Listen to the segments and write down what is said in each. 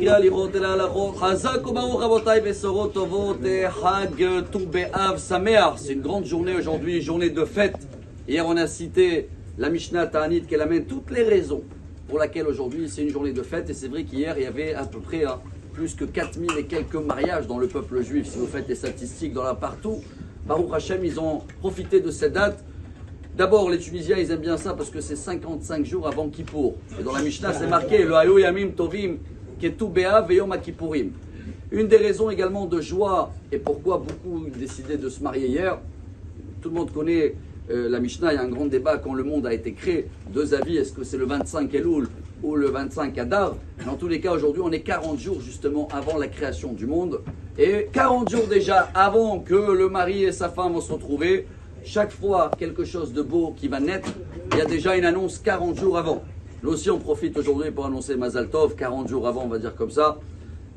קריאה לראות אל ההלכות. חזק וברוך רבותיי בשורות טובות, חג ט"ו באב שמח. C'est une grande journée aujourd'hui, journée de fête. Hier on a cité la Mishnah Ta'anit qu'elle amène toutes les raisons pour laquelle aujourd'hui c'est une journée de fête. Et c'est vrai qu'hier il y avait à peu près plus que 4000 et quelques mariages dans le peuple juif. Si vous faites les statistiques dans la partout, Baruch Hashem, ils ont profité de cette date. D'abord, les Tunisiens, ils aiment bien ça parce que c'est 55 jours avant Kippour. Et dans la Mishnah, c'est marqué le Hayu Yamim Tovim Ketu Be'av Yom HaKippourim. Une des raisons également de joie et pourquoi beaucoup décidaient de se marier hier. Tout le monde connaît la Mishnah, il y a un grand débat quand le monde a été créé. Deux avis, est-ce que c'est le 25 Elul ou le 25 Adar? Dans tous les cas, aujourd'hui, on est 40 jours justement avant la création du monde. Et 40 jours déjà avant que le mari et sa femme vont se retrouver. Chaque fois quelque chose de beau qui va naître, il y a déjà une annonce 40 jours avant. Nous aussi on profite aujourd'hui pour annoncer Mazal Tov, 40 jours avant on va dire comme ça.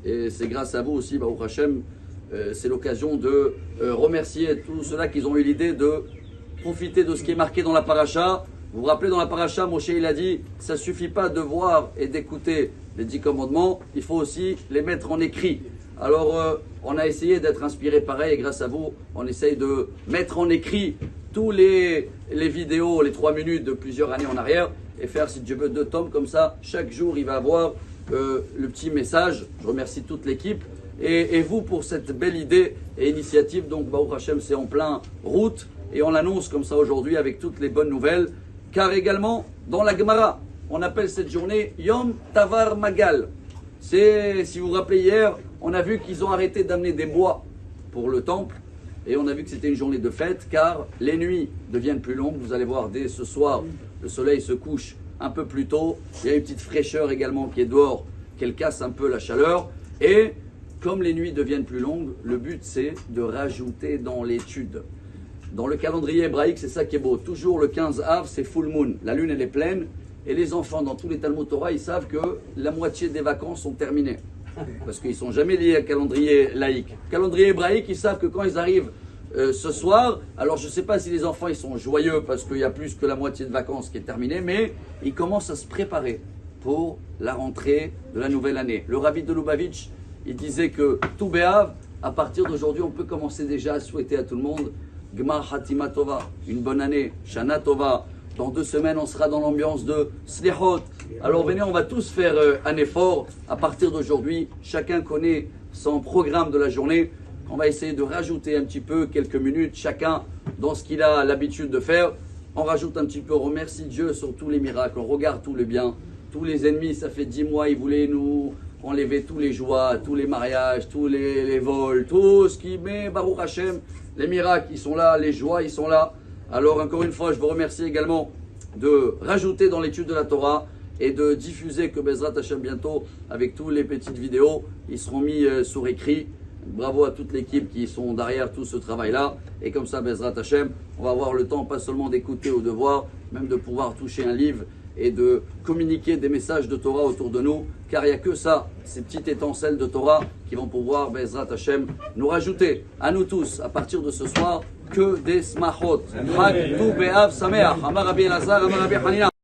Et c'est grâce à vous aussi, Baruch Hashem, c'est l'occasion de remercier tous ceux-là qui ont eu l'idée de profiter de ce qui est marqué dans la paracha. Vous vous rappelez dans la paracha, Moshe il a dit, ça ne suffit pas de voir et d'écouter les 10 commandements, il faut aussi les mettre en écrit. Alors, on a essayé d'être inspiré pareil et grâce à vous, on essaye de mettre en écrit tous les vidéos, les 3 minutes de plusieurs années en arrière et faire, si Dieu veut, 2 tomes comme ça. Chaque jour, il va avoir le petit message. Je remercie toute l'équipe et vous pour cette belle idée et initiative. Donc, Baruch Hashem, c'est en plein route et on l'annonce comme ça aujourd'hui avec toutes les bonnes nouvelles. Car également, dans la Gemara, on appelle cette journée Yom Tavar Magal. C'est, si vous vous rappelez hier, on a vu qu'ils ont arrêté d'amener des bois pour le temple et on a vu que c'était une journée de fête car les nuits deviennent plus longues. Vous allez voir dès ce soir, le soleil se couche un peu plus tôt. Il y a une petite fraîcheur également qui est dehors, qu'elle casse un peu la chaleur. Et comme les nuits deviennent plus longues, le but c'est de rajouter dans l'étude. Dans le calendrier hébraïque, c'est ça qui est beau. Toujours le 15 Av, c'est full moon. La lune elle est pleine et les enfants dans tous les Talmud Torah, ils savent que la moitié des vacances sont terminées. Parce qu'ils ne sont jamais liés à calendrier laïque. Calendrier hébraïque, ils savent que quand ils arrivent ce soir, alors je ne sais pas si les enfants ils sont joyeux parce qu'il y a plus que la moitié de vacances qui est terminée, mais ils commencent à se préparer pour la rentrée de la nouvelle année. Le Rabbi de Lubavitch, il disait que tout Béav, à partir d'aujourd'hui, on peut commencer déjà à souhaiter à tout le monde Gmar Hatima Tova, une bonne année, Shana Tova. Dans 2 semaines, on sera dans l'ambiance de Slihot. Alors venez, on va tous faire un effort. À partir d'aujourd'hui, chacun connaît son programme de la journée. On va essayer de rajouter un petit peu, quelques minutes, chacun dans ce qu'il a l'habitude de faire. On rajoute un petit peu, on remercie Dieu sur tous les miracles. On regarde tout le bien. Tous les ennemis, ça fait 10 mois, ils voulaient nous enlever tous les joies, tous les mariages, tous les vols, tout ce qui met Baruch Hashem. Les miracles, ils sont là, les joies, ils sont là. Alors encore une fois, je vous remercie également de rajouter dans l'étude de la Torah et de diffuser que Bezrat Hashem bientôt, avec toutes les petites vidéos, ils seront mis sur écrit. Bravo à toute l'équipe qui sont derrière tout ce travail-là. Et comme ça, Bezrat Hashem, on va avoir le temps pas seulement d'écouter ou de voir, même de pouvoir toucher un livre et de communiquer des messages de Torah autour de nous. Car il n'y a que ça, ces petites étincelles de Torah qui vont pouvoir, Bezrat Hashem, nous rajouter à nous tous, à partir de ce soir, que des smachot. Chag Tu Be'av Sameach. Amar Rabbi Elazar, Amar Rabbi Hanina.